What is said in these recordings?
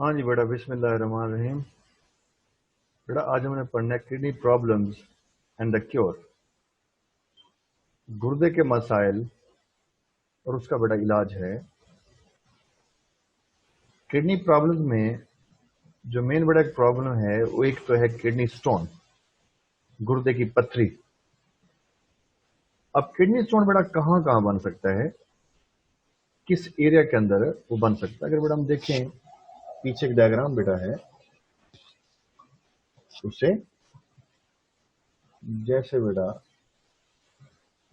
हाँ जी बेटा, बिस्मिल्लाहिर्रहमानिर्रहीम। बेटा आज हमने पढ़ना है kidney problems and the cure, गुर्दे के मसाइल और उसका बेटा इलाज है। किडनी प्रॉब्लम्स में जो मेन बेटा एक प्रॉब्लम है वो एक तो है किडनी स्टोन, गुर्दे की पथरी। अब किडनी स्टोन बेटा कहाँ कहाँ बन सकता है, किस एरिया के अंदर वो बन सकता है। अगर बेटा हम देखें, पीछे एक डायग्राम बेटा है, उससे जैसे बेटा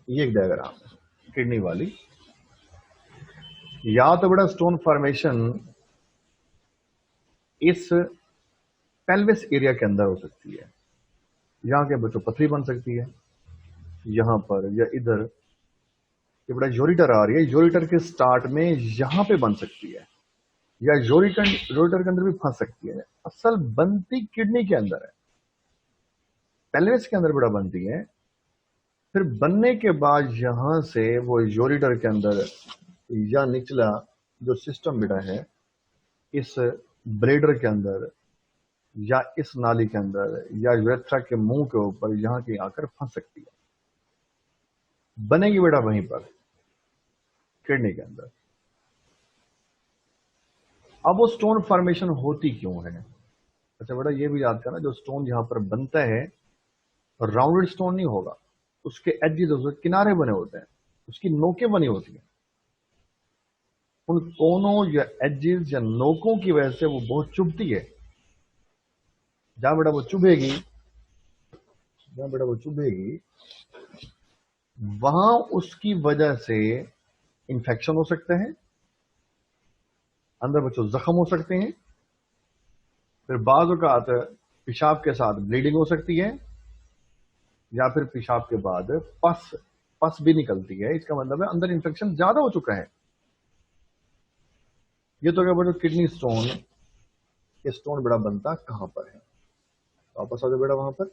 ये एक डायग्राम है किडनी वाली। या तो बेटा स्टोन फॉर्मेशन इस पेल्विस एरिया के अंदर हो सकती है, यहाँ के बच्चों पथरी बन सकती है, यहाँ पर या इधर। ये बड़ा यूरिटर आ रही है, यूरिटर के स्टार्ट में यहाँ पे बन सकती है, या यूरिटर के अंदर भी फंस सकती है। असल बनती किडनी के अंदर है, पेल्विस के अंदर बड़ा बनती है। फिर बनने के बाद यहां से वो यूरिटर के अंदर या निचला जो सिस्टम बेटा है इस ब्लेडर के अंदर या इस नाली के अंदर या यूरेथ्रा के मुंह के ऊपर यहाँ की आकर फंस सकती है, बनेगी बेटा वहीं पर किडनी के अंदर। अब वो स्टोन फॉर्मेशन होती क्यों है? अच्छा बेटा ये भी याद करना, जो स्टोन यहाँ पर बनता है राउंडेड स्टोन नहीं होगा, उसके एजेस, उसके किनारे बने होते हैं, उसकी नोकें बनी होती हैं। उन कोनों या एजेस या नोकों की वजह से वो बहुत चुभती है। जहां बेटा वो चुभेगी, जहां बेटा वो चुभेगी वहां उसकी वजह से इंफेक्शन हो सकते हैं, अंदर बच्चों जख्म हो सकते हैं, फिर बाज़ औक़ात पेशाब के साथ ब्लीडिंग हो सकती है, या फिर पेशाब के बाद पस पस भी निकलती है। इसका मतलब है अंदर इंफेक्शन ज्यादा हो चुका है। ये तो क्या बेटा किडनी स्टोन, ये स्टोन बेटा बनता कहां पर है? वापस आ जाओ बेटा वहां पर।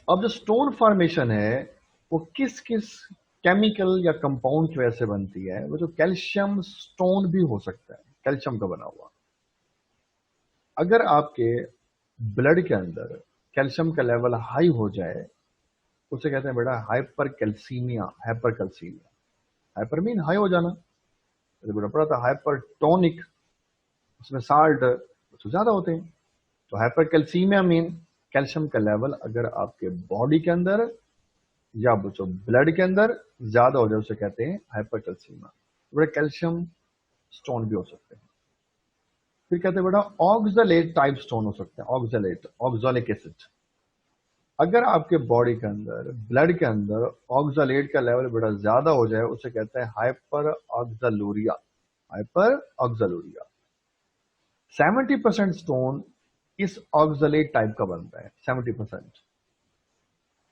अब जो स्टोन फॉर्मेशन है वो किस किस केमिकल या कंपाउंड की वजह से बनती है? वो जो कैल्शियम स्टोन भी हो सकता है, कैल्शियम का बना हुआ। अगर आपके ब्लड के अंदर कैल्शियम का लेवल हाई हो जाए, उसे कहते हैं बेटा hyper calcaemia. Hyper calcaemia, hyper mean high हो जाना, तो बेटा पड़ा था हाइपरटोनिक, उसमें साल्ट तो ज्यादा होते हैं। तो हाइपर कैल्सीमिया मीन कैल्शियम का लेवल अगर आपके बॉडी के अंदर या बच्चों ब्लड के अंदर ज्यादा हो जाए उसे कहते हैं हाइपर कैल्सीमिया। बेटा कैल्शियम स्टोन भी हो सकते हैं। फिर कहते हैं बेटा ऑक्सलेट टाइप स्टोन हो सकते हैं, ऑक्सलेट, ऑक्सोलिक एसिड। अगर आपके बॉडी के अंदर ब्लड के अंदर ऑक्सलेट का लेवल बेटा ज्यादा हो जाए उसे कहते हैं हाइपर ऑक्सलूरिया। हाइपर ऑक्सलूरिया। 70% स्टोन इस ऑक्सलेट टाइप का बनता है, 70%।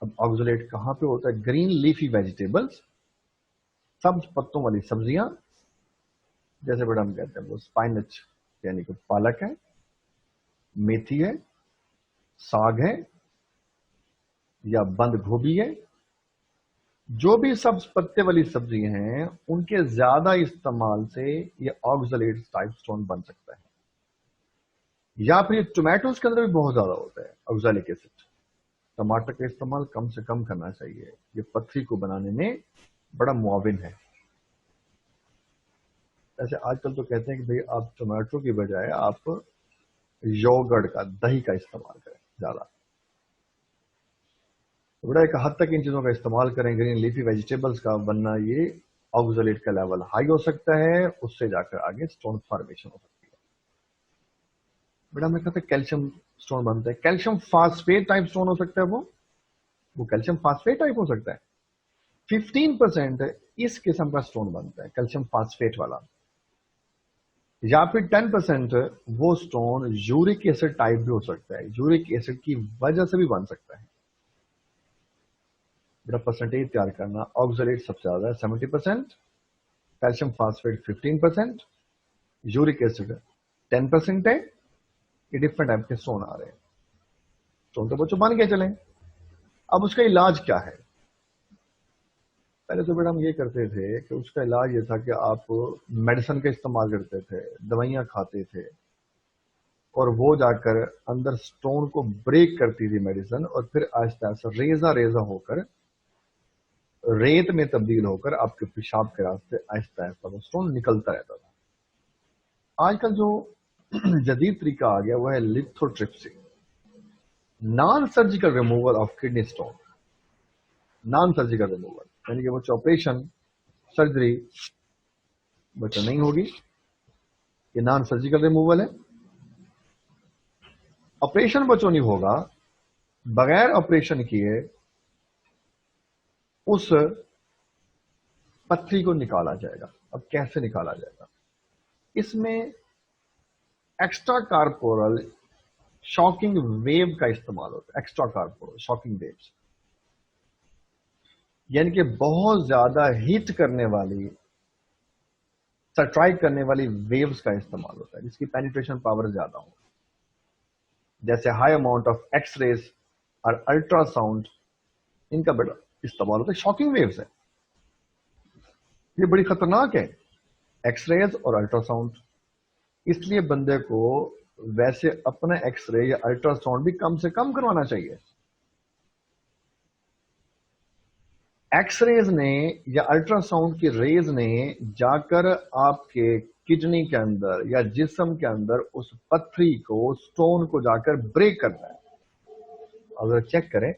अब ऑक्सलेट कहां पे होता है? ग्रीन लीफी वेजिटेबल्स, सब्ज पत्तों वाली सब्जियां, जैसे बेटा हम कहते हैं वो स्पाइनच यानी कि पालक है, मेथी है, साग है, या बंद गोभी है। जो भी सब्ज पत्ते वाली सब्जी हैं उनके ज्यादा इस्तेमाल से ये ऑक्सलेट टाइप स्टोन बन सकता है। या फिर टोमेटोज के अंदर भी बहुत ज्यादा होता है ऑक्सैलिक एसिड। टमाटर का इस्तेमाल कम से कम करना चाहिए, ये पथरी को बनाने में बड़ा मुआविन है। ऐसे आजकल तो कहते हैं कि भाई आप टोमेटो की बजाय आप योगर्ट का, दही का इस्तेमाल करें ज्यादा। तो बड़ा एक हद तक इन चीजों का इस्तेमाल करें, ग्रीन लीफी वेजिटेबल्स का, वरना ये ऑक्सलेट का लेवल हाई हो सकता है, उससे जाकर आगे स्टोन फॉर्मेशन हो सकती है। बेटा हमने कहा था कैल्शियम स्टोन बनता है, कैल्शियम फास्फेट टाइप स्टोन हो सकता है। वो कैल्शियम फास्फेट टाइप हो सकता है। 15% इस किस्म का स्टोन बनता है कैल्शियम फास्फेट वाला, या फिर 10% वो स्टोन यूरिक एसिड टाइप भी हो सकता है, यूरिक एसिड की वजह से भी बन सकता है। बेटा परसेंटेज तैयार करना, ऑक्सलेट सबसे ज्यादा है 70%, कैल्शियम फास्फेट 15%, यूरिक एसिड 10% है। ये डिफरेंट टाइप के स्टोन आ रहे हैं। स्टोन तो बच्चों बन के चले। अब उसका इलाज क्या है? पहले तो बेटा हम ये करते थे कि उसका इलाज ये था कि आप मेडिसिन का इस्तेमाल करते थे, दवाइयाँ खाते थे, और वो जाकर अंदर स्टोन को ब्रेक करती थी मेडिसिन, और फिर आहिस्ता आहिस्ता रेजा रेजा होकर रेत में तब्दील होकर आपके पेशाब के रास्ते आहिस्ता आहिस्ता वो स्टोन निकलता रहता था। आजकल जो जदीद तरीका आ गया वो है lithotripsy, non surgical removal of kidney stone. Non surgical removal यानी कि वो ऑपरेशन सर्जरी बच्चा नहीं होगी, ये नॉन सर्जिकल रिमूवल है। ऑपरेशन बच्चों नहीं होगा, बगैर ऑपरेशन किए उस पथरी को निकाला जाएगा। अब कैसे निकाला जाएगा? इसमें एक्स्ट्रा कार्पोरल शॉकिंग वेव का इस्तेमाल होता है। एक्स्ट्रा कार्पोरल शॉकिंग वेव्स यानी कि बहुत ज्यादा हिट करने वाली, स्ट्राइक करने वाली वेव्स का इस्तेमाल होता है, जिसकी पेनिट्रेशन पावर ज्यादा हो, जैसे हाई अमाउंट ऑफ एक्सरेज और अल्ट्रासाउंड, इनका बड़ा इस्तेमाल होता है। शॉकिंग वेव्स है, ये बड़ी खतरनाक है, एक्सरेज और अल्ट्रासाउंड। इसलिए बंदे को वैसे अपना एक्सरे या अल्ट्रासाउंड भी कम से कम करवाना चाहिए। एक्सरेज ने या अल्ट्रासाउंड की रेज ने जाकर आपके किडनी के अंदर या जिस्म के अंदर उस पथरी को, स्टोन को जाकर ब्रेक करना है। अगर चेक करें,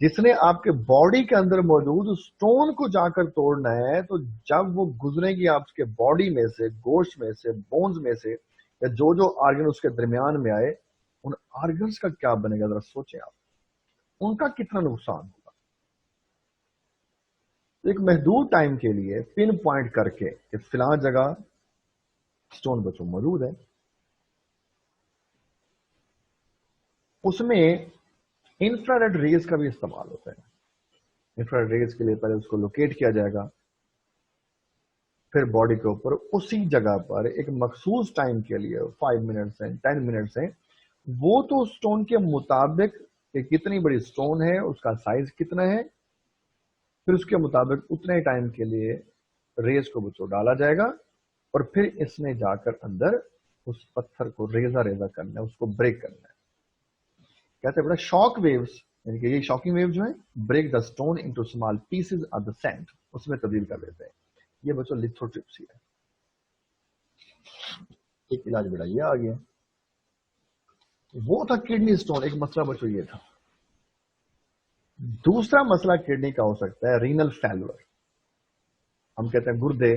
जिसने आपके बॉडी के अंदर मौजूद स्टोन को जाकर तोड़ना है, तो जब वो गुजरेगी आपके बॉडी में से, गोश्त में से, बोन्स में से, या जो जो आर्गन उसके दरमियान में आए, उन आर्गन्स का क्या बनेगा? जरा सोचें आप, उनका कितना नुकसान होगा। एक महदूद टाइम के लिए पिन पॉइंट करके कि फिलहाल जगह स्टोन बच्चों मौजूद है, उसमें इंफ्रारेड रेज का भी इस्तेमाल होता है। इंफ्रारेड रेज के लिए पहले उसको लोकेट किया जाएगा, फिर बॉडी के ऊपर उसी जगह पर एक मखसूस टाइम के लिए 5 मिनट्स हैं, 10 मिनट्स हैं, वो तो स्टोन के मुताबिक कि कितनी बड़ी स्टोन है, उसका साइज कितना है, फिर उसके मुताबिक उतने टाइम के लिए रेज को बच्चों डाला जाएगा, और फिर इसने जाकर अंदर उस पत्थर को रेजा रेजा करना है, उसको ब्रेक करना है। कहते हैं बड़ा शॉक वेव्स, यानी कि ये शॉकिंग वेव जो है break the stone into small pieces of the sand, उसमें तब्दील कर देते हैं। ये बच्चों लिथोट्रिप्सी है। एक इलाज बेटा ये आ गया। वो था किडनी स्टोन, एक मसला बच्चों ये था। दूसरा मसला किडनी का हो सकता है रीनल फेल्यूर। हम कहते हैं गुर्दे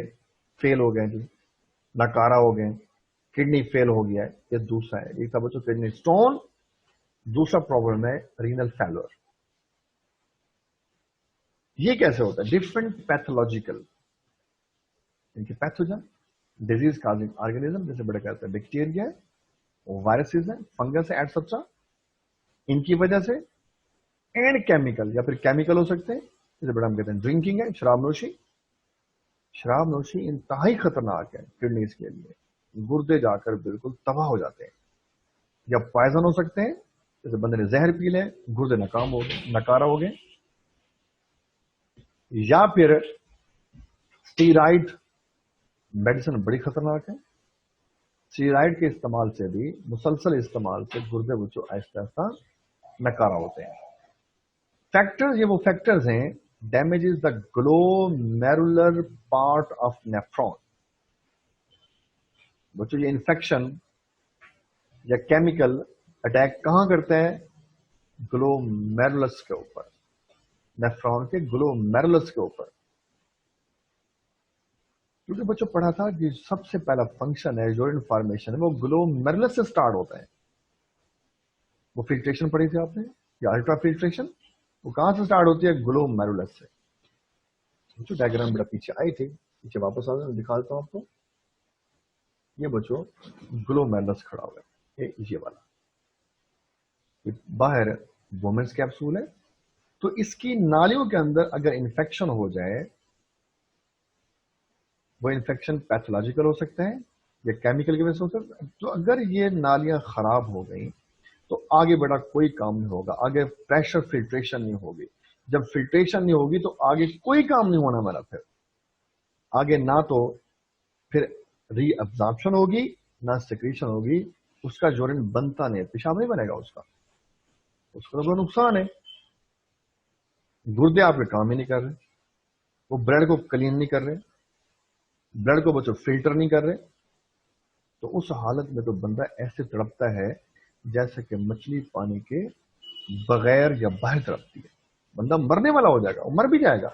फेल हो गए जी, नकारा हो गए, किडनी फेल हो गया है, ये दूसरा है। एक था बच्चों किडनी स्टोन, दूसरा प्रॉब्लम है रीनल फेल्यूर। ये कैसे होता है? डिफरेंट पैथोलॉजिकल, इनके पैथोजन, डिजीज काजिंग ऑर्गेनिज्म, जैसे बड़े कहते हैं बैक्टीरिया है, वायरसेस है, फंगस है, एटसेट्रा, इनकी वजह से, एंड केमिकल, या फिर केमिकल हो सकते हैं, जैसे बड़ा हम कहते हैं ड्रिंकिंग है, शराबनोशी। शराबनोशी इंतहाई खतरनाक है किडनीज के लिए, गुर्दे जाकर बिल्कुल तबाह हो जाते हैं। या पॉइजन हो सकते हैं, जैसे बंदे ने जहर पी ले, गुर्दे नाकाम हो गए, नकारा हो गए। या फिर स्टीराइड मेडिसिन बड़ी खतरनाक है, स्टीराइड के इस्तेमाल से भी, मुसलसल इस्तेमाल से गुर्दे बच्चों आहिस्ता आहिस्ता नकारा होते हैं। फैक्टर्स, ये वो फैक्टर्स हैं, damages the glomerular part of nephron. बच्चों ये इन्फेक्शन या केमिकल अटैक कहां करते हैं? ग्लोमेरुलस के ऊपर, नेफ्रॉन के ग्लोमेरुलस के ऊपर। क्योंकि बच्चों पढ़ा था कि सबसे पहला फंक्शन है यूरिन फॉर्मेशन है, वो ग्लोमेरुलस से स्टार्ट होता है। वो फिल्ट्रेशन पढ़ी थी आपने, या अल्ट्रा फिल्ट्रेशन, वो कहां से स्टार्ट होती है? ग्लोमेरुलस से। बच्चों डायग्राम बड़ा पीछे आई थी, पीछे वापस आ जाए, दिखा देता हूं आपको। ये बच्चों ग्लोमेरुलस खड़ा हुआ है, ये वाला, बाहर वुमेन्स कैप्सूल है। तो इसकी नालियों के अंदर अगर इंफेक्शन हो जाए, वो इंफेक्शन पैथोलॉजिकल हो सकता है या केमिकल की वजह से हो सकता है। तो अगर ये नालियां खराब हो गई तो आगे बड़ा कोई काम नहीं होगा, आगे प्रेशर फिल्ट्रेशन नहीं होगी, जब फिल्ट्रेशन नहीं होगी तो आगे कोई काम नहीं होना मेरा। फिर आगे ना तो फिर रीअब्जॉर्प्शन होगी ना सिक्रीशन होगी, उसका यूरिन बनता नहीं, पेशाब नहीं बनेगा उसका तो बड़ा नुकसान है। गुर्दे आपके काम ही नहीं कर रहे, वो ब्लड को क्लीन नहीं कर रहे, ब्लड को बच्चों फिल्टर नहीं कर रहे, तो उस हालत में तो बंदा ऐसे तड़पता है जैसे कि मछली पानी के बगैर या बाहर तड़पती है। बंदा मरने वाला हो जाएगा, वो मर भी जाएगा,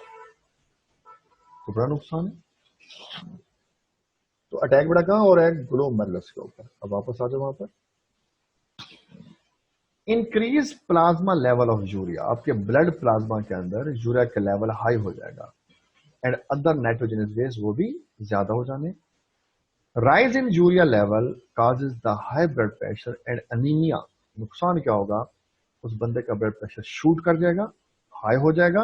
तो बड़ा नुकसान है। तो अटैक बड़ा कहां हो रहा है? ग्लोमेरुलस के ऊपर। अब वापस आ जाओ वहां पर। Increase plasma level of urea, आपके ब्लड प्लाज्मा के अंदर यूरिया का लेवल हाई हो जाएगा एंड अदर नाइट्रोजनस बेस वो भी ज्यादा हो जाने। Rise in urea level causes the high blood pressure and anaemia. नुकसान क्या होगा? उस बंदे का ब्लड प्रेशर शूट कर जाएगा, हाई हो जाएगा,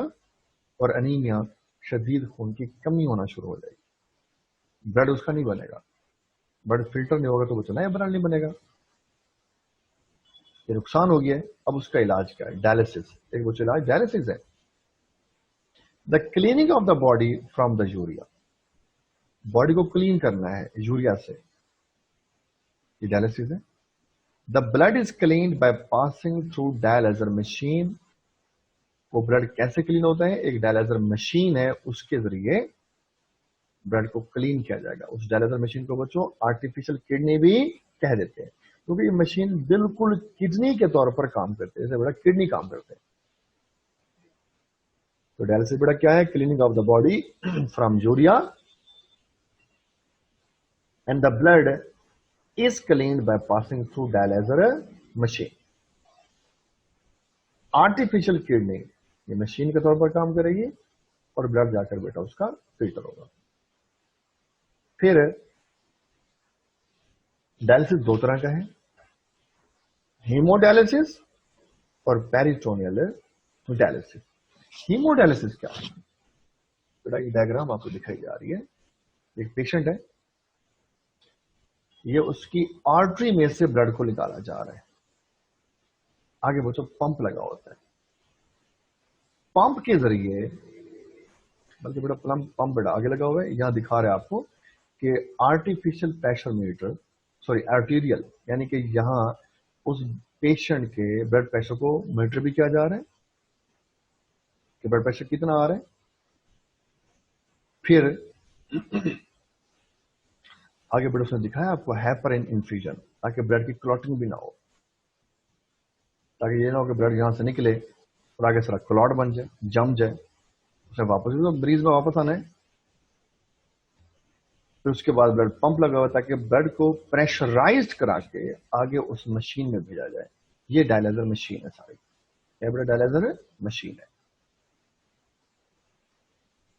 और अनीमिया शदीद खून की कमी होना शुरू हो जाएगी, ब्लड उसका नहीं बनेगा, ब्लड फिल्टर नहीं होगा तो वो नया ब्लड नहीं बनेगा, ये नुकसान हो गया है। अब उसका इलाज क्या है? डायलिसिस। एक वो इलाज डायलिसिस है। The cleaning of the body from the urea, body को क्लीन करना है यूरिया से, ये डायलिसिस है। The blood is clean by passing through dialyser machine. वो ब्लड कैसे क्लीन होता है? एक डायलाइजर मशीन है, उसके जरिए ब्लड को क्लीन किया जाएगा। उस डायलाइजर मशीन को बच्चों आर्टिफिशियल किडनी भी कह देते हैं, क्योंकि ये मशीन बिल्कुल किडनी के तौर पर काम करते हैं, जैसे बड़ा किडनी काम करते हैं। तो डायलिसिस बड़ा क्या है? Cleaning of the body from urea and the blood is cleaned by passing through dialyser machine. Artificial kidney ये मशीन के तौर पर काम करेगी और ब्लड जाकर बेटा उसका फिल्टर होगा। फिर डायलिसिस दो तरह का है, हीमोडायलिसिस और पेरिटोनियल डायलिसिस। हीमोडायलिसिस क्या है बेटा? ये डायग्राम आपको दिखाई जा रही है। एक पेशेंट है, ये उसकी आर्टरी में से ब्लड को निकाला जा रहा है। आगे बच्चों पंप लगा होता है, पंप के जरिए, बल्कि बेटा पंप बेटा आगे लगा हुआ है, यहां दिखा रहे हैं आपको कि artificial pressure meter, sorry arterial, यानी कि यहां उस पेशेंट के ब्लड प्रेशर को मीटर भी किया जा रहा है कि ब्लड प्रेशर कितना आ रहा है। फिर आगे बेटा उसने दिखाया आपको हेपरिन इन्फ्यूजन, ताकि ब्लड की क्लॉटिंग भी ना हो, ताकि ये ना हो कि ब्लड यहां से निकले और आगे सारा क्लॉट बन जाए, जम जाए, उसे वापस भी तो ब्रीज में वापस आना है। फिर उसके बाद ब्लड पंप लगा हुआ ताकि ब्लड को प्रेशराइज्ड करा के आगे उस मशीन में भेजा जाए। ये डायलाइजर मशीन है सारी, ये बड़ा डायलाइजर मशीन है।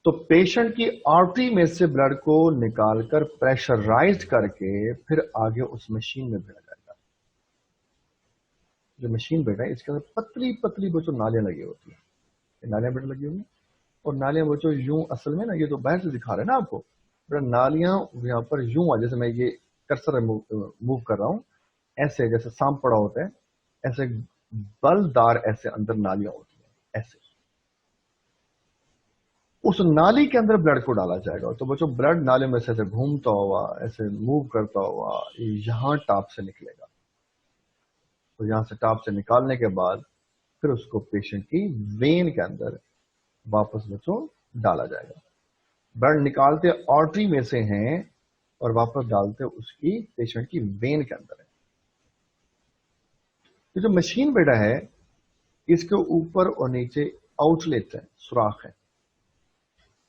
तो पेशेंट की आर्टरी में से ब्लड को निकालकर प्रेशराइज्ड करके फिर आगे उस मशीन में भेजा जाएगा। जो मशीन बेटा है इसके अंदर पतली पतली बच्चों नालियां लगी होती है, नालियां बेटा लगी होंगी, और नालियां बच्चों यूं, असल में ना ये तो बाहर से दिखा रहे हैं ना आपको, बेटा नालियां यहाँ पर यूं आ, जैसे मैं ये कर्सर मूव कर रहा हूं, ऐसे जैसे सांप पड़ा होता है, ऐसे बलदार ऐसे अंदर नालियां होती है, ऐसे उस नाली के अंदर ब्लड को डाला जाएगा। तो बच्चों ब्लड नाले में से ऐसे घूमता हुआ, ऐसे मूव करता हुआ यहां टाप से निकलेगा। तो यहां से टाप से निकालने के बाद फिर उसको पेशेंट की वेन के अंदर वापस बच्चों डाला जाएगा। ब्लड निकालते आर्टरी में से हैं और वापस डालते उसकी पेशेंट की वेन के अंदर है। तो जो मशीन बेटा है इसके ऊपर और नीचे आउटलेट है, सुराख है।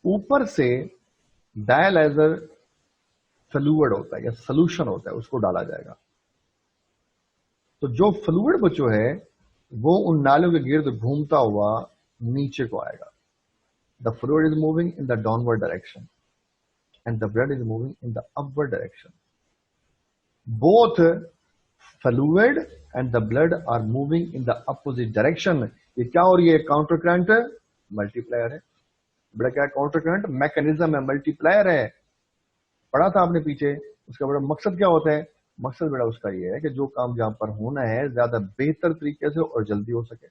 ऊपर से डायलाइजर फ्लूइड होता है या सोल्यूशन होता है, उसको डाला जाएगा। तो जो फ्लूइड बच्चों है वो उन नालियों के गिर्द घूमता हुआ नीचे को आएगा। The fluid is moving in the downward direction and the blood is moving in the upward direction. Both fluid and the blood are moving in the opposite direction. ये क्या हो रही है? काउंटर करंट मल्टीप्लायर है। बड़ा क्या counter current mechanism है, multiplier है। पढ़ा था आपने पीछे। उसका बड़ा मकसद क्या होता है? मकसद बड़ा उसका ये है कि जो काम जहां पर होना है ज्यादा बेहतर तरीके से और जल्दी हो सके।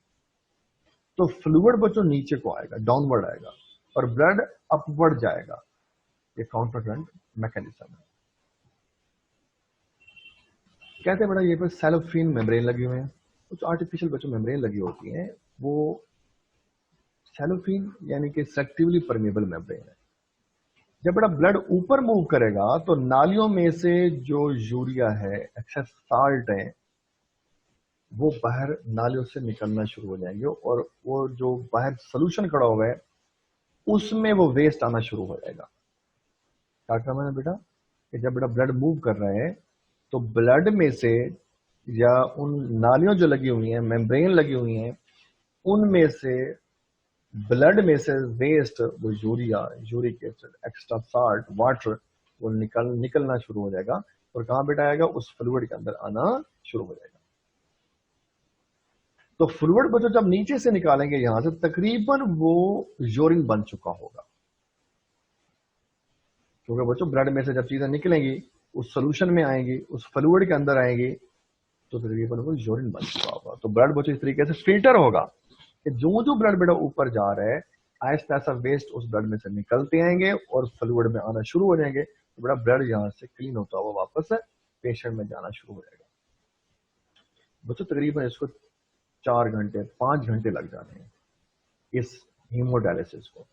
तो फ्लूइड बच्चों नीचे को आएगा, डाउनवर्ड आएगा, और ब्लड अपवर्ड जाएगा। ये काउंटर करंट मैकेनिज्म है। कहते हैं बेटा ये पर सेलोफिन मेम्ब्रेन लगी हुई है, कुछ आर्टिफिशियल बच्चों मेम्ब्रेन लगी होती हैं, वो सेलोफिन यानी कि सेलेक्टिवली परमेबल मेम्ब्रेन है। जब बेटा ब्लड ऊपर मूव करेगा तो नालियों में से जो यूरिया है, एक्सेस साल्ट है, वो बाहर नालियों से निकलना शुरू हो जाएंगे, और वो जो बाहर सोल्यूशन खड़ा हुआ है उसमें वो वेस्ट आना शुरू हो जाएगा। क्या कहा मैंने बेटा कि जब बेटा ब्लड मूव कर रहा है तो ब्लड में से या उन नालियों जो लगी हुई हैं, मेम्ब्रेन लगी हुई हैं, उनमें से ब्लड में से वेस्ट, वो urea, uric acid, extra salt, water, वो निकलना शुरू हो जाएगा, और कहां बेटा आएगा, उस फ्लूइड के अंदर आना शुरू हो जाएगा। तो फ्लूइड बच्चों जब नीचे से निकालेंगे यहां से, तकरीबन वो यूरिन बन चुका होगा, क्योंकि बच्चों ब्लड में से जब चीजें निकलेंगी उस सोल्यूशन में आएंगी, उस फ्लूइड के अंदर आएंगी, तो तकरीबन वो यूरिन बन चुका होगा। तो ब्लड बच्चों इस तरीके से फिल्टर होगा कि जो ब्लड बेटा ऊपर जा रहा है, आहिस्ता आहिस्ता वेस्ट उस ब्लड में से निकलते आएंगे और फ्लूइड में आना शुरू हो जाएंगे, तो बेटा ब्लड यहां से क्लीन होता हुआ वापस पेशेंट में जाना शुरू हो जाएगा। बच्चों तकरीबन इसको 4 घंटे 5 घंटे लग जाते हैं इस हीमोडायलिसिस को।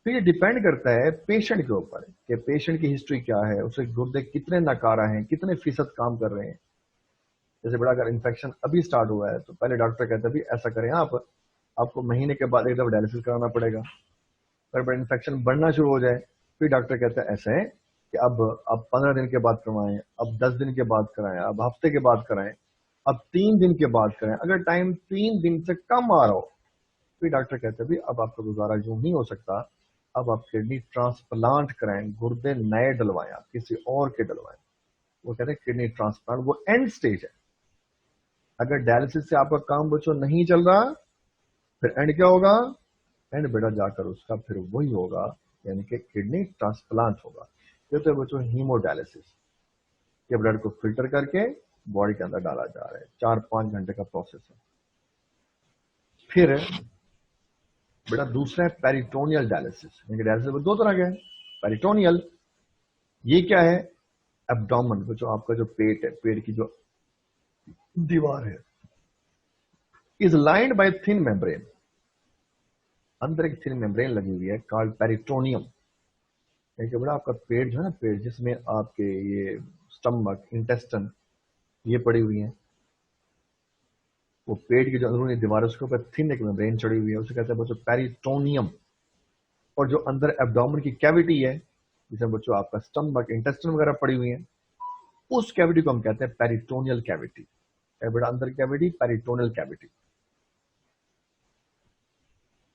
फिर ये डिपेंड करता है पेशेंट के ऊपर कि पेशेंट की हिस्ट्री क्या है, उसे गुर्दे कितने नकारा हैं, कितने फीसद काम कर रहे हैं। जैसे बड़ा अगर इन्फेक्शन अभी स्टार्ट हुआ है तो पहले डॉक्टर कहते हैं भी ऐसा करें, आपको महीने के बाद एक दफा डायलिसिस कराना पड़ेगा। अगर बड़ा इन्फेक्शन बढ़ना शुरू हो जाए फिर डॉक्टर कहते हैं ऐसा है कि अब 15 दिन के बाद करवाएं, अब 10 दिन के बाद कराएं, अब हफ्ते के बाद कराएं, अब 3 दिन के बाद कराएं। अगर टाइम 3 दिन से कम आ रहा हो फिर डॉक्टर कहते हैं भी अब आपका गुजारा यूं नहीं हो सकता, अब आप किडनी ट्रांसप्लांट कराएं, गुर्दे नए डलवाएं, आप किसी और के डलवाएं। वो कहते हैं किडनी ट्रांसप्लांट वो एंड स्टेज है। अगर डायलिसिस से आपका काम बच्चों नहीं चल रहा फिर एंड क्या होगा, एंड बेटा जाकर उसका फिर वही होगा, यानी कि किडनी ट्रांसप्लांट होगा। ये तो बच्चों हीमोडायलिसिस के ब्लड को फिल्टर करके बॉडी के अंदर डाला जा रहा है, 4-5 घंटे का प्रोसेस है। फिर बेटा दूसरा है पेरिटोनियल डायलिसिस। डायलिसिस दो तरह के हैं। पेरिटोनियल ये क्या है, एब्डोमेन, जो आपका जो पेट है, पेट की जो दीवार है, is lined by thin membrane, अंदर एक थिन मेम्ब्रेन लगी हुई है कॉल्ड पेरिटोनियम। बड़ा आपका पेट जो है ना, पेट जिसमें आपके ये स्टमक, इंटेस्टन ये पड़ी हुई है, वो पेट की जो अंदरूनी दीवार है उसके ऊपर थिन एक मेम्ब्रेन चढ़ी हुई है, उसे कहते हैं बच्चों पेरिटोनियम। और जो अंदर एब्डोमेन की कैविटी है, जिसमें बच्चों आपका स्टमक, इंटेस्टन वगैरह पड़ी हुई है, उस कैविटी को हम कहते हैं पेरिटोनियल कैविटी। बेटा अंदर कैविटी, पेरिटोनियल कैविटी।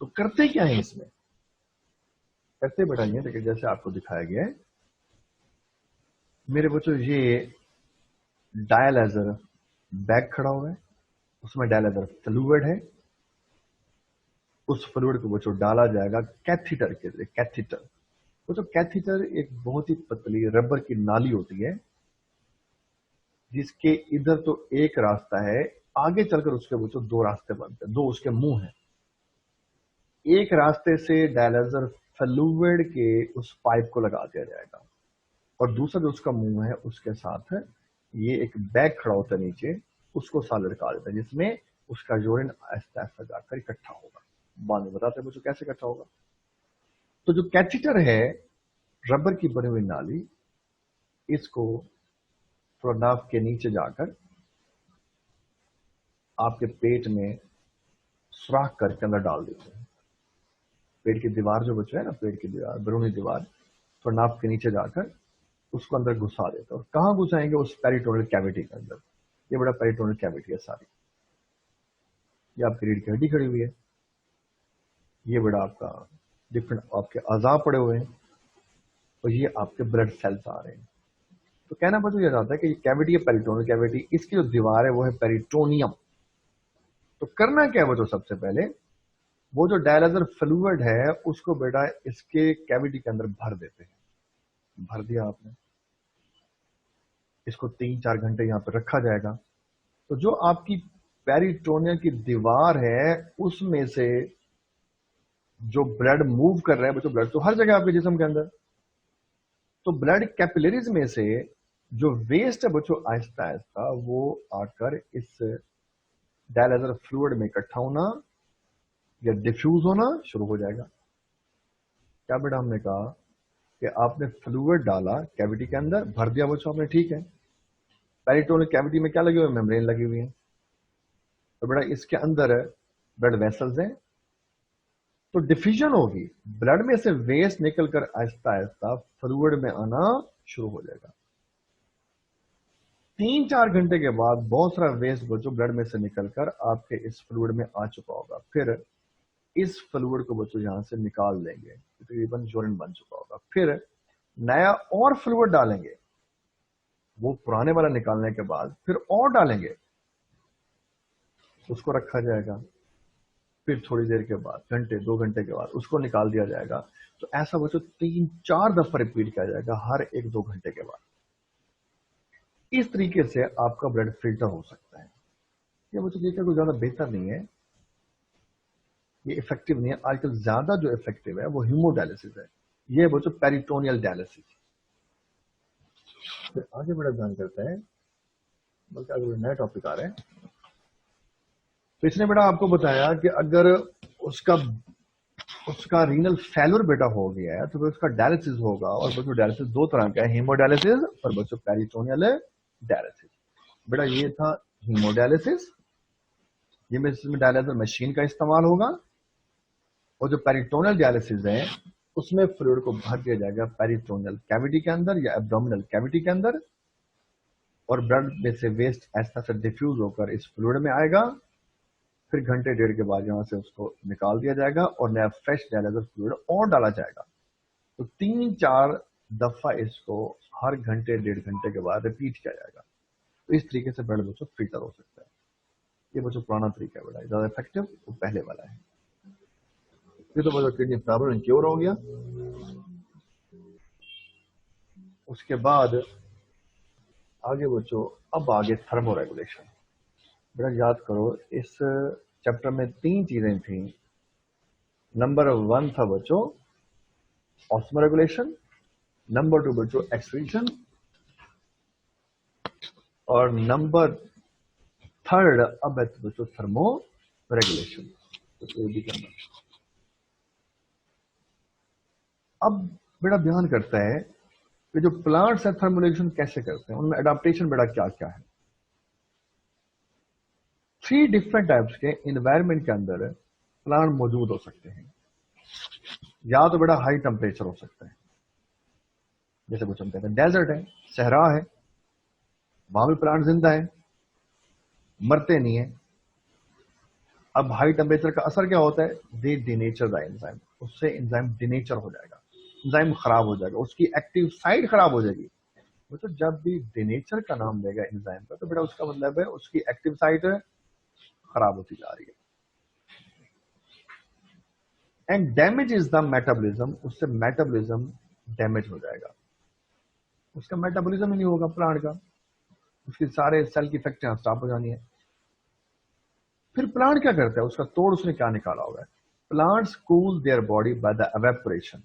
तो करते क्या है इसमें, करते बेटा ये देखिए जैसे आपको दिखाया गया है मेरे बच्चों, ये डायलाइजर बैग खड़ा हुआ है, उसमें डायलाइजर फ्लूइड है, उस फ्लूइड को बच्चों डाला जाएगा कैथीटर के जरिए। कैथीटर बच्चों, कैथीटर एक बहुत ही पतली रबर की नाली होती है जिसके इधर तो एक रास्ता है, आगे चलकर उसके बच्चों दो रास्ते बनते हैं, दो उसके मुंह हैं। एक रास्ते से डायलाइजर फ्लूइड के उस पाइप को लगा दिया जाएगा, और दूसरा जो उसका मुंह है उसके साथ ये एक बैग खड़ा होता है नीचे, उसको साथ लटका देता है, जिसमें उसका यूरिन आहिस्ता आहिस्ता जाकर इकट्ठा होगा। बाद में बताते हैं बच्चों कैसे इकट्ठा होगा। तो जो कैथीटर है, रबर की बनी हुई नाली, इसको थोड़ा नाक के नीचे जाकर आपके पेट में सुराख करके अंदर डाल देते हैं। पेट की दीवार जो बचा है ना, पेट की दीवार, बैरूनी दीवार, थोड़ा नाक के नीचे जाकर उसको अंदर घुसा देते हैं। और कहां घुसाएंगे, उस पेरिटोनियल कैविटी के अंदर। ये बड़ा पेरिटोनियल कैविटी है सारी। ये आपकी रीढ़ की हड्डी खड़ी हुई है, ये बड़ा आपका डिफरेंट आपके अज़ा पड़े हुए हैं, और ये आपके ब्लड सेल्स आ रहे हैं। तो कहना बच्चों ये जाता है कि ये कैविटी है पेरिटोनियल कैविटी, इसकी जो दीवार है वो है पेरिटोनियम। तो करना क्या है बच्चों, सबसे पहले वो जो डायलाइजर फ्लूइड है उसको बेटा इसके कैविटी के अंदर भर देते हैं। भर दिया आपने, इसको 3-4 घंटे यहाँ पर रखा जाएगा। तो जो आपकी पेरिटोनियम की दीवार है उसमें से जो ब्लड मूव कर रहा है, बच्चों ब्लड तो हर जगह आपके जिस्म के अंदर, तो ब्लड कैपिलरीज में से जो वेस्ट है बच्चों आहिस्ता आहिस्ता वो आकर इस डायलाइजर फ्लूइड में इकट्ठा होना या डिफ्यूज होना शुरू हो जाएगा। क्या बेटा हमने कहा कि आपने फ्लूइड डाला कैविटी के अंदर, भर दिया बच्चों आपने, ठीक है। पेरिटोनियल कैविटी में क्या लगे हुए, मेम्ब्रेन लगी हुई है, तो बेटा इसके अंदर ब्लड वेसल्स हैं, तो डिफ्यूजन होगी, ब्लड में से वेस्ट निकलकर आहिस्ता आहिस्ता फ्लूइड में आना शुरू हो जाएगा। 3-4 घंटे के बाद बहुत सारा वेस्ट बच्चों ब्लड में से निकलकर आपके इस फ्लूइड में आ चुका होगा। फिर इस फ्लूइड को बच्चों यहां से निकाल देंगे, तकरीबन यूरिन बन चुका होगा। फिर नया और फ्लूइड डालेंगे, वो पुराने वाला निकालने के बाद फिर और डालेंगे, उसको रखा जाएगा। फिर थोड़ी देर के बाद, घंटे 2 घंटे के बाद उसको निकाल दिया जाएगा। तो ऐसा बच्चों 3-4 दफा रिपीट किया जाएगा हर 1-2 घंटे के बाद। इस तरीके से आपका ब्लड फिल्टर हो सकता है। ये बच्चों देखकर कोई ज्यादा बेहतर नहीं है, ये इफेक्टिव नहीं है। आजकल ज्यादा जो इफेक्टिव है वो हीमोडायलिसिस है, ये बच्चों पेरिटोनियल डायलिसिस। फिर आगे बड़ा ध्यान करते हैं, बल्कि आगे नया टॉपिक आ रहे हैं। तो इसने बेटा आपको बताया कि अगर उसका रीनल फेल्योर बेटा हो गया है तो फिर उसका डायलिसिस होगा। और बच्चों डायलिसिस 2 तरह का है, हीमोडायलिसिस और बच्चों पेरिटोनियल डायलिसिस। बेटा ये था हीमोडायलिसिस, ये में डायलिसिस मशीन का इस्तेमाल होगा। और जो पेरिटोनियल डायलिसिस है उसमें फ्लूइड को भर दिया जाएगा पेरिटोनियल कैविटी के अंदर या एब्डोमिनल कैविटी के अंदर, और ब्लड में से वेस्ट ऐसा से डिफ्यूज होकर इस फ्लूइड में आएगा। फिर घंटे 1.5 के बाद यहां से उसको निकाल दिया जाएगा और नया फ्रेश डायलिसिस फ्लूइड और डाला जाएगा। तो 3-4 दफा इसको हर घंटे 1.5 घंटे के बाद रिपीट किया जाएगा। तो इस तरीके से ब्लड बच्चों फिल्टर हो सकता है। ये बच्चों पुराना तरीका है, बड़ा ज्यादा इफेक्टिव वो पहले वाला है। ये तो बच्चों किडनी प्रॉब्लम क्योर हो गया। उसके बाद आगे बच्चों, अब आगे थर्मो रेगुलेशन। बेटा याद करो इस चैप्टर में 3 चीजें थी। नंबर 1 था बच्चों ऑस्मो रेगुलेशन, नंबर 2 बच्चों एक्सक्रीशन, और नंबर 3 अब है बच्चों थर्मो रेगुलेशन। तो ये भी करना। अब बेटा ध्यान करता है कि जो प्लांट्स है थर्मोरेगुलेशन कैसे करते हैं, उनमें अडेप्टेशन बेटा क्या क्या है। 3 डिफरेंट टाइप्स के एनवायरनमेंट के अंदर प्लांट मौजूद हो सकते हैं। या तो बेटा हाई टेम्परेचर हो सकता है, जैसे कुछ हम कहते हैं डेजर्ट है, सहरा है, वहां भी प्लांट जिंदा है, मरते नहीं है। अब हाई टेम्परेचर का असर क्या होता है, दे डिनेचर द एंजाइम, उससे एंजाइम डिनेचर हो जाएगा, एंजाइम खराब हो जाएगा, उसकी एक्टिव साइट खराब हो जाएगी। तो जब भी डिनेचर का नाम लेगा एंजाइम का तो बेटा उसका मतलब है उसकी एक्टिव साइट खराब होती जा रही है। And damage is the metabolism, उससे मेटाबॉलिज्म डैमेज हो जाएगा, उसका मेटाबॉलिज्म ही नहीं होगा प्लांट का, उसके सारे सेल की फैक्ट्रियां स्टॉप हो जानी है। फिर प्लांट क्या करता है, उसका तोड़ उसने क्या निकाला होगा। Plants cool their body by the evaporation.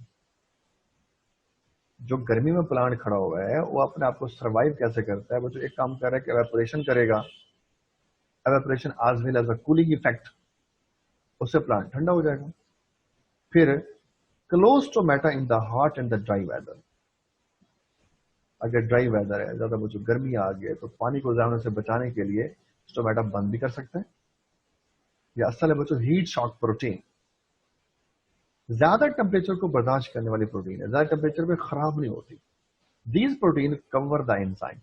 जो गर्मी में प्लांट खड़ा हुआ है वो अपने आप को सर्वाइव कैसे करता है, वो जो एक काम कर रहा है कि एवेपोरेशन करेगा, evaporation as well as a cooling effect, उससे प्लांट ठंडा हो जाएगा। फिर close tomato in the hot and the dry weather, अगर ड्राई वेदर है, ज्यादा जो गर्मी आ गई तो पानी को जाने से बचाने के लिए टोमेटा बंद भी कर सकते हैं। या असल है बच्चों हीट शॉक प्रोटीन, ज्यादा टेम्परेचर को बर्दाश्त करने वाली प्रोटीन है, ज्यादा टेम्परेचर पे खराब नहीं होती। These protein cover the enzyme,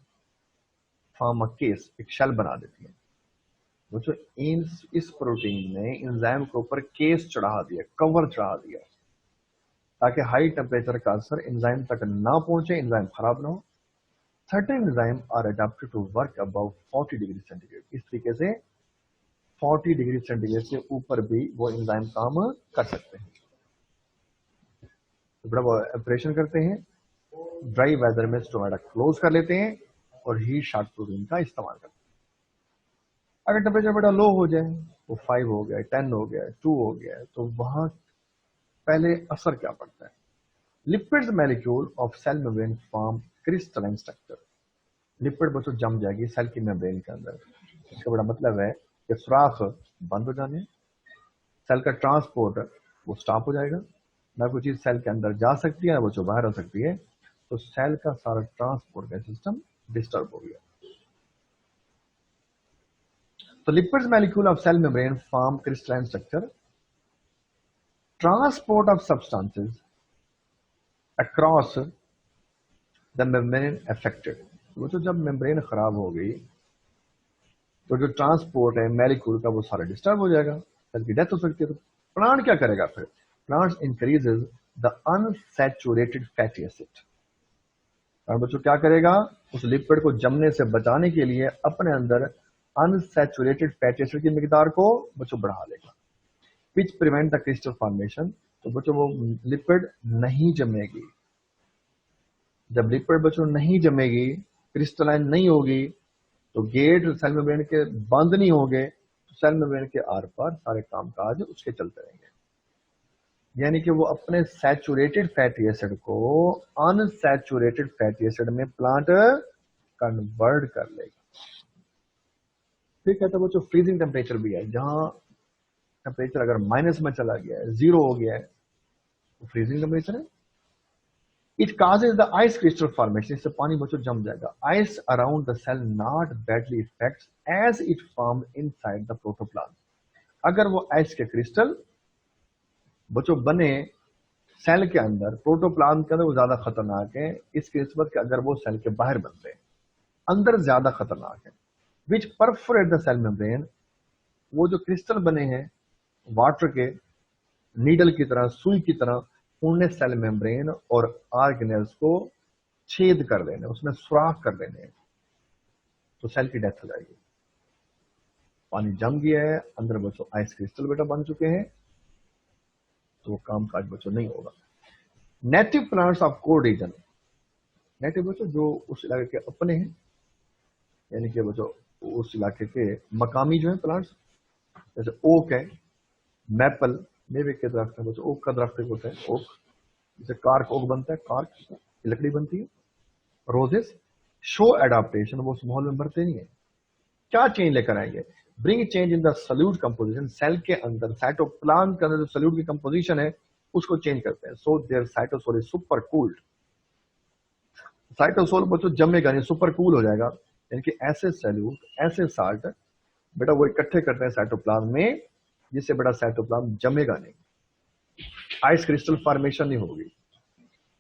form a case, एक शेल बना देती है। बच्चों इस प्रोटीन ने एंजाइम के ऊपर केस चढ़ा दिया, कवर चढ़ा दिया, ताकि हाई टेम्परेचर का असर एंजाइम तक ना पहुंचे, एंजाइम खराब ना हो। Certain enzyme are adapted to work above 40 degree centigrade. इस तरीके से 40 डिग्री सेंटीग्रेड से ऊपर भी वो एंजाइम काम कर सकते हैं। तो बड़ा वो ऑपरेशन करते हैं, ड्राई वेदर में स्टोमेटा क्लोज कर लेते हैं और हीट शॉक प्रोटीन का इस्तेमाल करते हैं। अगर टेम्परेचर बेटा लो हो जाए, वो 5 हो गया, 10 हो गया, 2 हो गया, तो वहां पहले असर क्या पड़ता है? Lipids molecule of cell membrane form crystalline structure. Lipid बच्चों जम जाएगी सेल की मेम्ब्रेन के अंदर। इसका बड़ा मतलब है कि सुराख बंद हो जाने, सेल का ट्रांसपोर्ट वो स्टॉप हो जाएगा, ना कोई चीज सेल के अंदर जा सकती है ना वो जो बाहर आ सकती है, तो सेल का सारा ट्रांसपोर्ट का सिस्टम डिस्टर्ब हो गया। तो lipids molecule of cell membrane form crystalline structure. Transport of substances across the membrane affected. वो तो जब मेम्ब्रेन खराब हो गई तो जो ट्रांसपोर्ट है मॉलिक्यूल का वो सारा डिस्टर्ब हो जाएगा, सेल की डेथ हो सकती है। तो प्लांट क्या करेगा फिर? Plants increases the unsaturated fatty acid. और बच्चों क्या करेगा? उस लिपिड को जमने से बचाने के लिए अपने अंदर अनसैचुरेटेड फैटी एसिड की मिकदार को बच्चों बढ़ा लेगा, which prevent the crystal formation. तो बच्चों वो लिपिड नहीं जमेगी। जब लिपिड बच्चों नहीं जमेगी, क्रिस्टलाइन नहीं होगी, तो गेट सेल मेम्ब्रेन के बंद नहीं होंगे, तो सेल मेम्ब्रेन के आर पार सारे कामकाज उसके चलते रहेंगे। यानी कि वो अपने सैचुरेटेड फैटी एसिड को अनसैचुरेटेड फैटी एसिड में प्लांट कन्वर्ट कर लेगा। ठीक है, तो वो जो फ्रीजिंग टेम्परेचर भी है, जहां टेम्परेचर अगर माइनस में चला गया है, 0 हो गया है, तो फ्रीजिंग टेम्परेचर है। It causes the ice crystal formation. इससे पानी बच्चों जम जाएगा। Ice around the cell not badly effects as it form inside the protoplasm. अगर वो आइस के क्रिस्टल बच्चों बने सेल के अंदर, प्रोटोप्लाज्म के अंदर, वो ज्यादा खतरनाक है इस किस्मत के अगर वो सेल के बाहर बनते हैं, अंदर ज्यादा खतरनाक है। विच परफोरेट द सेल मेम्ब्रेन। वो जो क्रिस्टल बने हैं वाटर के, नीडल की तरह, सुई की तरह, उन्हें सेल मेम्ब्रेन और ऑर्गेनेल्स को छेद कर देने, उसमें सुराख कर देने, तो सेल की डेथ हो जाएगी। पानी जम गया है अंदर बच्चों, आइस क्रिस्टल बेटा बन चुके हैं, तो वो काम काज बच्चों नहीं होगा। Native plants of cold region. Native बच्चों जो उस इलाके के अपने हैं, यानी कि बच्चों उस इलाके के मकामी जो है प्लांट्स, जैसे ओक है, मैपल, मेवे के दरख्त है बच्चों, ओक का दरख्त होता है ओक, जैसे कार्क ओक बनता है, कार्क की लकड़ी बनती है। रोजेस शो एडाप्टेशन, वो उस माहौल में बढ़ते नहीं है। क्या चेंज लेकर आएंगे? Bring change in the solute composition. Cell के अंदर साइटोप्लाज्म के अंदर जो सल्यूट की कंपोजिशन है उसको चेंज करते हैं। So there cytosol is super cooled. Cytosol बच्चों जमेगा नहीं, सुपर कूल हो जाएगा। यानी कि ऐसे सल्यूट, ऐसे साल्ट बेटा वो इकट्ठे करते हैं साइटोप्लाज्म में, जिससे बड़ा साइटोप्लाज्म जमेगा नहीं, आइस क्रिस्टल फॉर्मेशन नहीं होगी।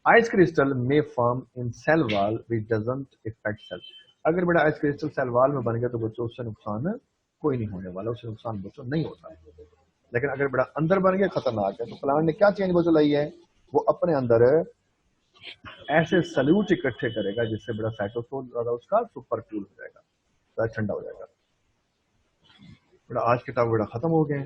आइस क्रिस्टल में form in cell wall which doesn't effect cell. अगर बड़ा आइस क्रिस्टल सेल वॉल में बन गया तो बच्चों उससे नुकसान कोई नहीं होने वाला, उससे नुकसान बच्चों नहीं होता। लेकिन अगर बड़ा अंदर बन गया खतरनाक है। तो प्लांट ने क्या चेंज बच्चों लाई है? वो अपने अंदर ऐसे सल्यूट इकट्ठे करेगा जिससे बड़ा साइटोसोल ज्यादा उसका सुपर कूल हो जाएगा, ज्यादा ठंडा हो जाएगा। बड़ा आज किताब बड़ा खत्म हो गए।